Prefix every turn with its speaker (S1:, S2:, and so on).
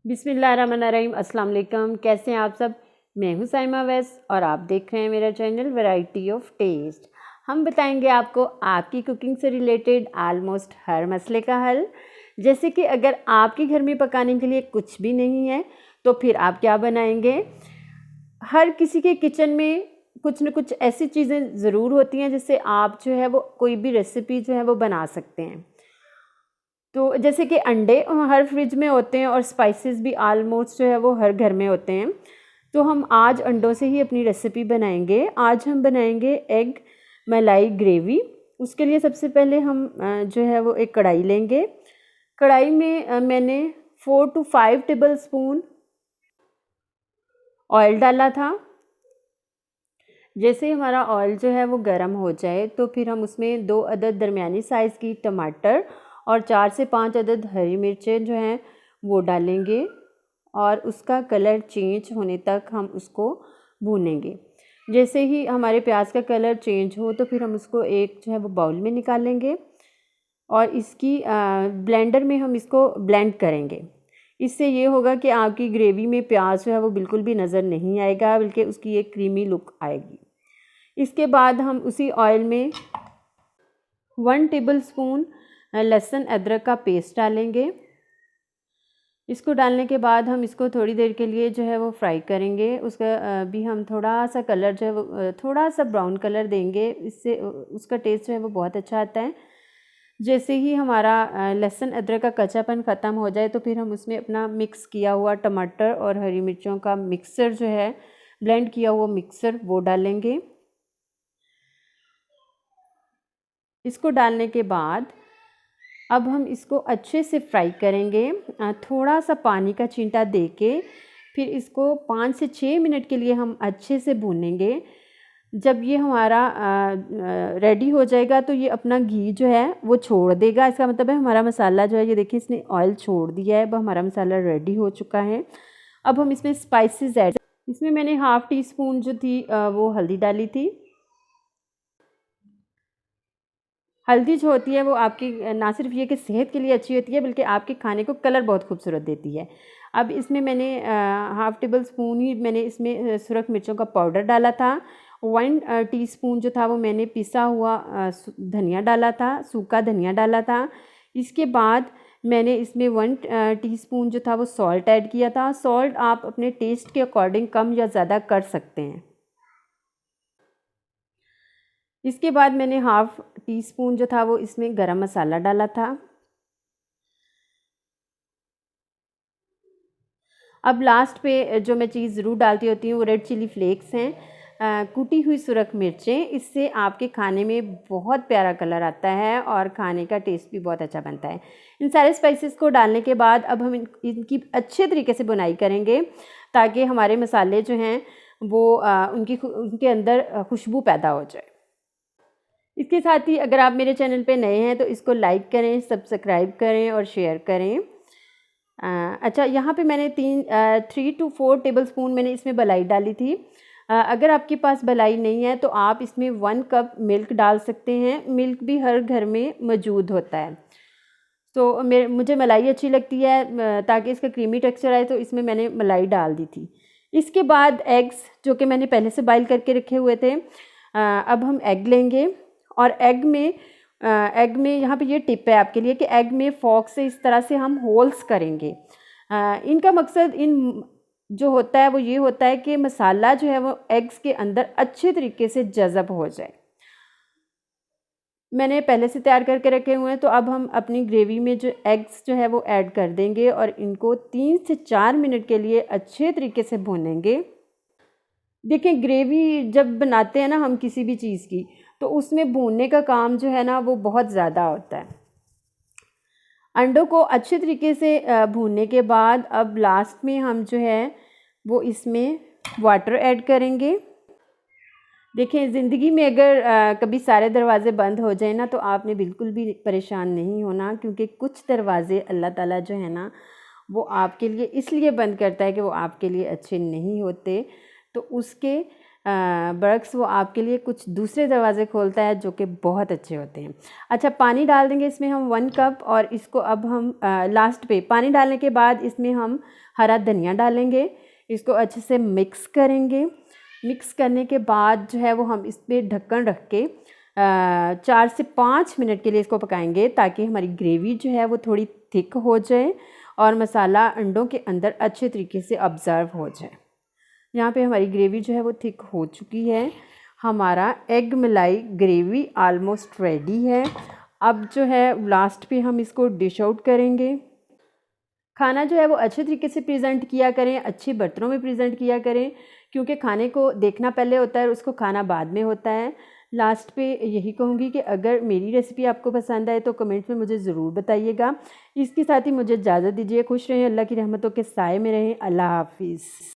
S1: बिस्मिल्लाहिर्रहमानिर्रहीम। अस्सलाम वालेकुम। कैसे हैं आप सब? मैं हूं साइमा वैस और आप देख रहे हैं मेरा चैनल वैरायटी ऑफ टेस्ट। हम बताएंगे आपको आपकी कुकिंग से रिलेटेड आलमोस्ट हर मसले का हल। जैसे कि अगर आपके घर में पकाने के लिए कुछ भी नहीं है तो फिर आप क्या बनाएंगे। हर किसी के किचन में कुछ न कुछ ऐसी चीज़ें ज़रूर होती हैं जिससे आप जो है वो कोई भी रेसिपी जो है वो बना सकते हैं। तो जैसे कि अंडे हर फ्रिज में होते हैं और स्पाइसेस भी आलमोस्ट जो है वो हर घर में होते हैं। तो हम आज अंडों से ही अपनी रेसिपी बनाएंगे। आज हम बनाएंगे एग मलाई ग्रेवी। उसके लिए सबसे पहले हम जो है वो एक कढ़ाई लेंगे। कढ़ाई में मैंने 4 to 5 टेबल स्पून ऑयल डाला था। जैसे हमारा ऑयल जो है वो गर्म हो जाए तो फिर हम उसमें 2 अदद दरमियानी साइज़ की टमाटर और 4 से 5 अदद हरी मिर्चें जो हैं वो डालेंगे और उसका कलर चेंज होने तक हम उसको भूनेंगे। जैसे ही हमारे प्याज का कलर चेंज हो तो फिर हम उसको एक जो है वो बाउल में निकालेंगे और इसकी ब्लेंडर में हम इसको ब्लेंड करेंगे। इससे ये होगा कि आपकी ग्रेवी में प्याज जो है वो बिल्कुल भी नज़र नहीं आएगा, बल्कि उसकी एक क्रीमी लुक आएगी। इसके बाद हम उसी ऑयल में 1 टेबल स्पून लहसुन अदरक का पेस्ट डालेंगे। इसको डालने के बाद हम इसको थोड़ी देर के लिए जो है वो फ्राई करेंगे। उसका भी हम थोड़ा सा कलर जो है वो थोड़ा सा ब्राउन कलर देंगे। इससे उसका टेस्ट जो है वो बहुत अच्छा आता है। जैसे ही हमारा लहसुन अदरक का कच्चापन ख़त्म हो जाए तो फिर हम उसमें अपना मिक्स किया हुआ टमाटर और हरी मिर्चों का मिक्सर जो है ब्लेंड किया हुआ मिक्सर वो डालेंगे। इसको डालने के बाद अब हम इसको अच्छे से फ्राई करेंगे। थोड़ा सा पानी का छींटा देके फिर इसको 5 से 6 मिनट के लिए हम अच्छे से भूनेंगे। जब ये हमारा रेडी हो जाएगा तो ये अपना घी जो है वो छोड़ देगा। इसका मतलब है हमारा मसाला जो है, ये देखिए इसने ऑयल छोड़ दिया है। अब हमारा मसाला रेडी हो चुका है। अब हम इसमें स्पाइसेस ऐड, इसमें मैंने हाफ़ टी स्पून जो थी वो हल्दी डाली थी। हल्दी जो होती है वो आपकी ना सिर्फ ये कि सेहत के लिए अच्छी होती है, बल्कि आपके खाने को कलर बहुत खूबसूरत देती है। अब इसमें मैंने हाफ़ टेबल स्पून ही मैंने इसमें सुरख मिर्चों का पाउडर डाला था। 1 टीस्पून जो था वो मैंने पिसा हुआ धनिया डाला था, सूखा धनिया डाला था। इसके बाद मैंने इसमें 1 टीस्पून जो था वो सॉल्ट ऐड किया था। सॉल्ट आप अपने टेस्ट के अकॉर्डिंग कम या ज़्यादा कर सकते हैं। इसके बाद मैंने हाफ़ टी स्पून जो था वो इसमें गरम मसाला डाला था। अब लास्ट पे जो मैं चीज़ ज़रूर डालती होती हूँ वो रेड चिली फ्लेक्स हैं, कुटी हुई सुरख मिर्चें। इससे आपके खाने में बहुत प्यारा कलर आता है और खाने का टेस्ट भी बहुत अच्छा बनता है। इन सारे स्पाइसेस को डालने के बाद अब हम इनकी अच्छे तरीके से बुनाई करेंगे ताकि हमारे मसाले जो हैं वो उनके अंदर खुशबू पैदा हो जाए। इसके साथ ही अगर आप मेरे चैनल पे नए हैं तो इसको लाइक करें, सब्सक्राइब करें और शेयर करें। अच्छा, यहाँ पे मैंने 3 to 4 टेबल स्पून मैंने इसमें मलाई डाली थी। अगर आपके पास मलाई नहीं है तो आप इसमें 1 कप मिल्क डाल सकते हैं। मिल्क भी हर घर में मौजूद होता है। तो मुझे मलाई अच्छी लगती है ताकि इसका क्रीमी टेक्सचर आए, तो इसमें मैंने मलाई डाल दी थी। इसके बाद एग्स जो कि मैंने पहले से बॉईल करके रखे हुए थे, अब हम एग लेंगे और एग में यहाँ पे ये टिप है आपके लिए कि एग में फॉक से इस तरह से हम होल्स करेंगे। इनका मकसद इन जो होता है वो ये होता है कि मसाला जो है वो एग्स के अंदर अच्छे तरीके से जज़ब हो जाए। मैंने पहले से तैयार करके रखे हुए हैं। तो अब हम अपनी ग्रेवी में जो एग्स जो है वो ऐड कर देंगे और इनको 3 से 4 मिनट के लिए अच्छे तरीके से भूनेंगे। देखिए, ग्रेवी जब बनाते हैं ना हम किसी भी चीज़ की, तो उसमें भूनने का काम जो है ना वो बहुत ज़्यादा होता है। अंडों को अच्छे तरीके से भूनने के बाद अब लास्ट में हम जो है वो इसमें वाटर ऐड करेंगे। देखिए, ज़िंदगी में अगर कभी सारे दरवाज़े बंद हो जाए ना तो आपने बिल्कुल भी परेशान नहीं होना, क्योंकि कुछ दरवाज़े अल्लाह ताला जो है ना वो आपके लिए इसलिए बंद करता है कि वो आपके लिए अच्छे नहीं होते। तो उसके बर्क्स वो आपके लिए कुछ दूसरे दरवाजे खोलता है जो कि बहुत अच्छे होते हैं। अच्छा, पानी डाल देंगे इसमें हम 1 कप, और इसको अब हम लास्ट पे पानी डालने के बाद इसमें हम हरा धनिया डालेंगे। इसको अच्छे से मिक्स करेंगे। मिक्स करने के बाद जो है वो हम इस पर ढक्कन रख के 4 से 5 मिनट के लिए इसको पकाएंगे, ताकि हमारी ग्रेवी जो है वो थोड़ी थिक हो जाए और मसाला अंडों के अंदर अच्छे तरीके से ऑब्ज़र्व हो जाए। यहाँ पे हमारी ग्रेवी जो है वो थिक हो चुकी है। हमारा एग मलाई ग्रेवी ऑलमोस्ट रेडी है। अब जो है लास्ट पे हम इसको डिश आउट करेंगे। खाना जो है वो अच्छे तरीके से प्रेजेंट किया करें, अच्छे बर्तनों में प्रेजेंट किया करें, क्योंकि खाने को देखना पहले होता है और उसको खाना बाद में होता है। लास्ट पे यही कहूँगी कि अगर मेरी रेसिपी आपको पसंद आए तो कमेंट में मुझे ज़रूर बताइएगा। इसके साथ ही मुझे इजाज़त दीजिए। खुश रहें, अल्लाह की रहमतों के साए में रहें। अल्लाह हाफिज़।